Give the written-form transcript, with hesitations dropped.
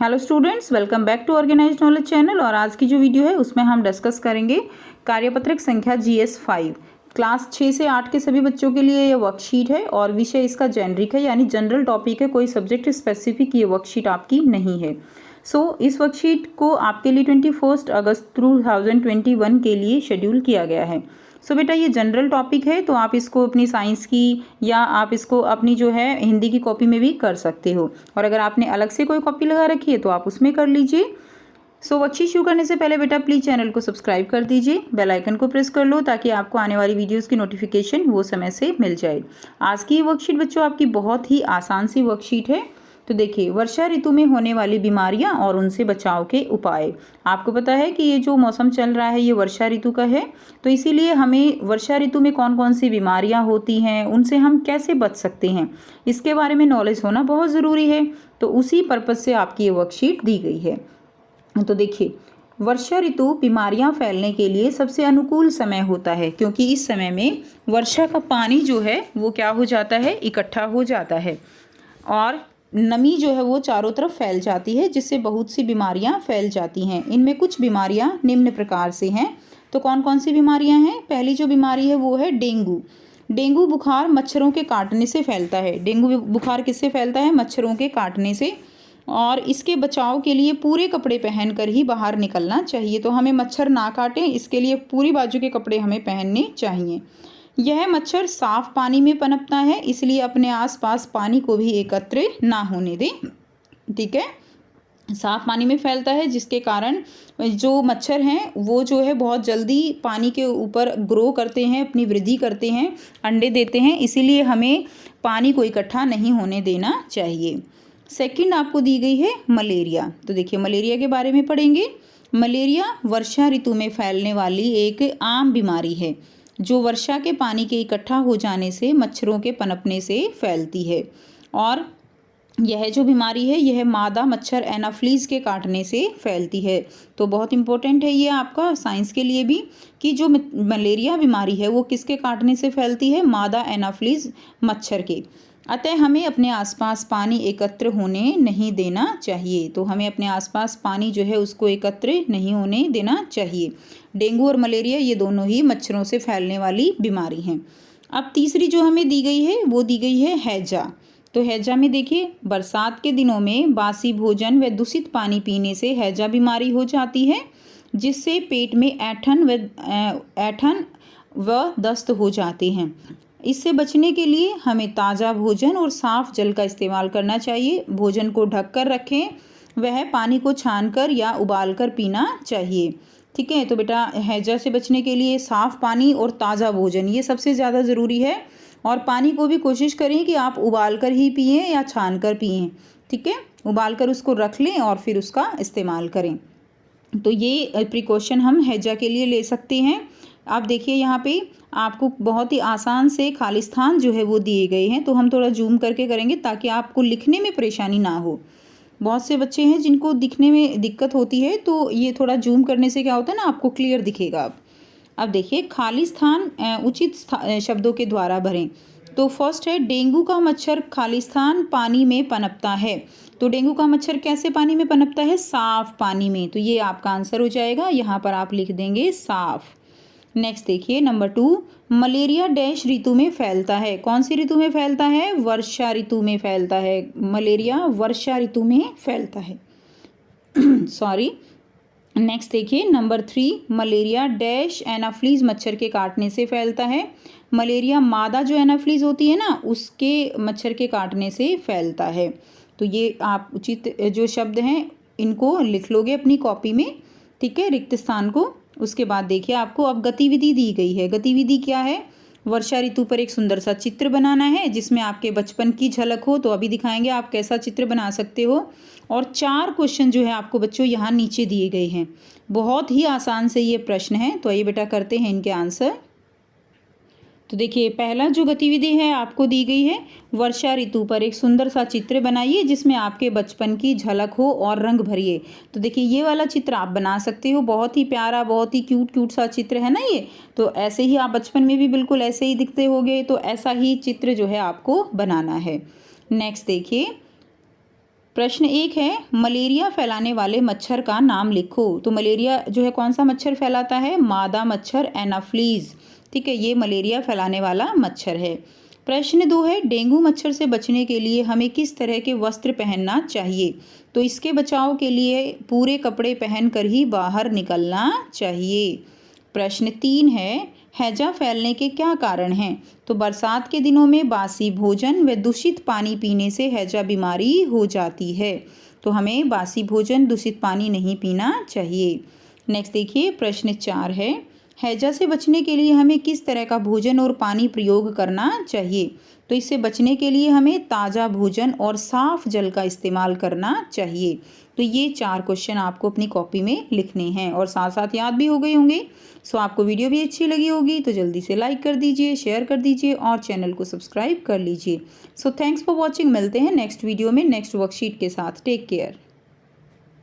Hello students, welcome back to organised knowledge channel. और आज की जो वीडियो है उसमें हम डिस्कस करेंगे कार्यपत्रक संख्या GS 5 क्लास 6 से 8 के सभी बच्चों के लिए ये वर्कशीट है और विषय इसका जेनरिक है, यानी जनरल टॉपिक है, कोई सब्जेक्ट स्पेसिफिक ये वर्कशीट आपकी नहीं है। इस वर्कशीट को आपके लिए 21 अगस्त 2021 के लिए शेड्यूल किया गया है। बेटा ये जनरल टॉपिक है, तो आप इसको अपनी साइंस की या आप इसको अपनी जो है हिंदी की कॉपी में भी कर सकते हो, और अगर आपने अलग से कोई कॉपी लगा रखी है तो आप उसमें कर लीजिए। वर्कशीट शुरू करने से पहले बेटा प्लीज़ चैनल को सब्सक्राइब कर दीजिए, बेल आइकन को प्रेस कर लो ताकि आपको आने वाली वीडियोस की नोटिफिकेशन वो समय से मिल जाए। आज की ये वर्कशीट बच्चों आपकी बहुत ही आसान सी वर्कशीट है। तो देखिए, वर्षा ऋतु में होने वाली बीमारियां और उनसे बचाव के उपाय। आपको पता है कि ये जो मौसम चल रहा है ये वर्षा ऋतु का है, तो इसीलिए हमें वर्षा ऋतु में कौन कौन सी बीमारियां होती हैं, उनसे हम कैसे बच सकते हैं, इसके बारे में नॉलेज होना बहुत ज़रूरी है। तो उसी पर्पज़ से आपकी ये वर्कशीट दी गई है। तो देखिए, वर्षा ऋतु बीमारियां फैलने के लिए सबसे अनुकूल समय होता है, क्योंकि इस समय में वर्षा का पानी जो है वो क्या हो जाता है, इकट्ठा हो जाता है और नमी जो है वो चारों तरफ फैल जाती है, जिससे बहुत सी बीमारियां फैल जाती हैं। इनमें कुछ बीमारियां निम्न प्रकार से हैं। तो कौन कौन सी बीमारियां हैं? पहली जो बीमारी है वो है डेंगू। डेंगू बुखार मच्छरों के काटने से फैलता है। डेंगू बुखार किससे फैलता है? मच्छरों के काटने से। और इसके बचाव के लिए पूरे कपड़े पहनकर ही बाहर निकलना चाहिए। तो हमें मच्छर ना काटें, इसके लिए पूरी बाजू के कपड़े हमें पहनने चाहिए। यह मच्छर साफ पानी में पनपता है, इसलिए अपने आसपास पानी को भी एकत्र ना होने दें। ठीक है, साफ पानी में फैलता है, जिसके कारण जो मच्छर हैं वो जो है बहुत जल्दी पानी के ऊपर ग्रो करते हैं, अपनी वृद्धि करते हैं, अंडे देते हैं, इसीलिए हमें पानी को इकट्ठा नहीं होने देना चाहिए। सेकंड आपको दी गई है मलेरिया। तो देखिए, मलेरिया के बारे में पढ़ेंगे। मलेरिया वर्षा ऋतु में फैलने वाली एक आम बीमारी है, जो वर्षा के पानी के इकट्ठा हो जाने से मच्छरों के पनपने से फैलती है। और यह जो बीमारी है यह मादा मच्छर एनाफ्लीज के काटने से फैलती है। तो बहुत इंपॉर्टेंट है ये आपका साइंस के लिए भी, कि जो मलेरिया बीमारी है वो किसके काटने से फैलती है? मादा एनाफ्लीज मच्छर के। अतः हमें अपने आसपास पानी एकत्र होने नहीं देना चाहिए। तो हमें अपने आसपास पानी जो है उसको एकत्र नहीं होने देना चाहिए। डेंगू और मलेरिया ये दोनों ही मच्छरों से फैलने वाली बीमारी हैं। अब तीसरी जो हमें दी गई है वो दी गई है हैजा। तो हैजा में देखिए, बरसात के दिनों में बासी भोजन व दूषित पानी पीने से हैजा बीमारी हो जाती है, जिससे पेट में ऐंठन व दस्त हो जाते हैं। इससे बचने के लिए हमें ताज़ा भोजन और साफ जल का इस्तेमाल करना चाहिए। भोजन को ढककर रखें, वह पानी को छानकर या उबालकर पीना चाहिए। ठीक है, तो बेटा हैजा से बचने के लिए साफ पानी और ताज़ा भोजन ये सबसे ज़्यादा ज़रूरी है। और पानी को भी कोशिश करें कि आप उबाल कर ही पिएं या छान कर पिएं। ठीक है, उबाल कर उसको रख लें और फिर उसका इस्तेमाल करें। तो ये प्रिकॉशन हम हैजा के लिए ले सकते हैं। आप देखिए, यहाँ पे आपको बहुत ही आसान से खालिस्तान जो है वो दिए गए हैं, तो हम थोड़ा जूम करके करेंगे ताकि आपको लिखने में परेशानी ना हो। बहुत से बच्चे हैं जिनको दिखने में दिक्कत होती है, तो ये थोड़ा जूम करने से क्या होता है ना, आपको क्लियर दिखेगा। अब देखिए, खाली स्थान उचित शब्दों के द्वारा भरें। तो फर्स्ट है, डेंगू का मच्छर खालिस्तान पानी में पनपता है। तो डेंगू का मच्छर कैसे पानी में पनपता है? साफ पानी में। तो ये आपका आंसर हो जाएगा, यहाँ पर आप लिख देंगे साफ। नेक्स्ट देखिए, नंबर 2, मलेरिया डैश ऋतु में फैलता है। कौन सी ऋतु में फैलता है? वर्षा ऋतु में फैलता है। मलेरिया वर्षा ऋतु में फैलता है। सॉरी। नेक्स्ट देखिए, नंबर 3, मलेरिया डैश एनाफ्लीज मच्छर के काटने से फैलता है। मलेरिया मादा जो एनाफ्लीज होती है ना, उसके मच्छर के काटने से फैलता है। तो ये आप उचित जो शब्द हैं इनको लिख लोगे अपनी कॉपी में। ठीक है, रिक्त स्थान को। उसके बाद देखिए, आपको अब गतिविधि दी गई है। गतिविधि क्या है? वर्षा ऋतु पर एक सुंदर सा चित्र बनाना है जिसमें आपके बचपन की झलक हो। तो अभी दिखाएंगे आप कैसा चित्र बना सकते हो। और 4 क्वेश्चन जो है आपको बच्चों यहाँ नीचे दिए गए हैं। बहुत ही आसान से ये प्रश्न है, तो आइए बेटा करते हैं इनके आंसर। तो देखिए, पहला जो गतिविधि है आपको दी गई है, वर्षा ऋतु पर एक सुंदर सा चित्र बनाइए जिसमें आपके बचपन की झलक हो और रंग भरिए। तो देखिए, ये वाला चित्र आप बना सकते हो। बहुत ही प्यारा, बहुत ही क्यूट सा चित्र है ना ये। तो ऐसे ही आप बचपन में भी बिल्कुल ऐसे ही दिखते होगे, तो ऐसा ही चित्र जो है आपको बनाना है। नेक्स्ट देखिए, प्रश्न 1 है, मलेरिया फैलाने वाले मच्छर का नाम लिखो। तो मलेरिया जो है कौन सा मच्छर फैलाता है? मादा मच्छर एनाफ्लीज। ठीक है, ये मलेरिया फैलाने वाला मच्छर है। प्रश्न 2 है, डेंगू मच्छर से बचने के लिए हमें किस तरह के वस्त्र पहनना चाहिए? तो इसके बचाव के लिए पूरे कपड़े पहनकर ही बाहर निकलना चाहिए। प्रश्न 3 है, हैजा फैलने के क्या कारण हैं? तो बरसात के दिनों में बासी भोजन व दूषित पानी पीने से हैजा बीमारी हो जाती है। तो हमें बासी भोजन, दूषित पानी नहीं पीना चाहिए। नेक्स्ट देखिए, प्रश्न 4 है, हैजा से बचने के लिए हमें किस तरह का भोजन और पानी प्रयोग करना चाहिए? तो इससे बचने के लिए हमें ताज़ा भोजन और साफ जल का इस्तेमाल करना चाहिए। तो ये 4 क्वेश्चन आपको अपनी कॉपी में लिखने हैं और साथ साथ याद भी हो गए होंगे। सो आपको वीडियो भी अच्छी लगी होगी तो जल्दी से लाइक कर दीजिए, शेयर कर दीजिए और चैनल को सब्सक्राइब कर लीजिए। So thanks for watching. मिलते हैं नेक्स्ट वीडियो में नेक्स्ट वर्कशीट के साथ। Take care.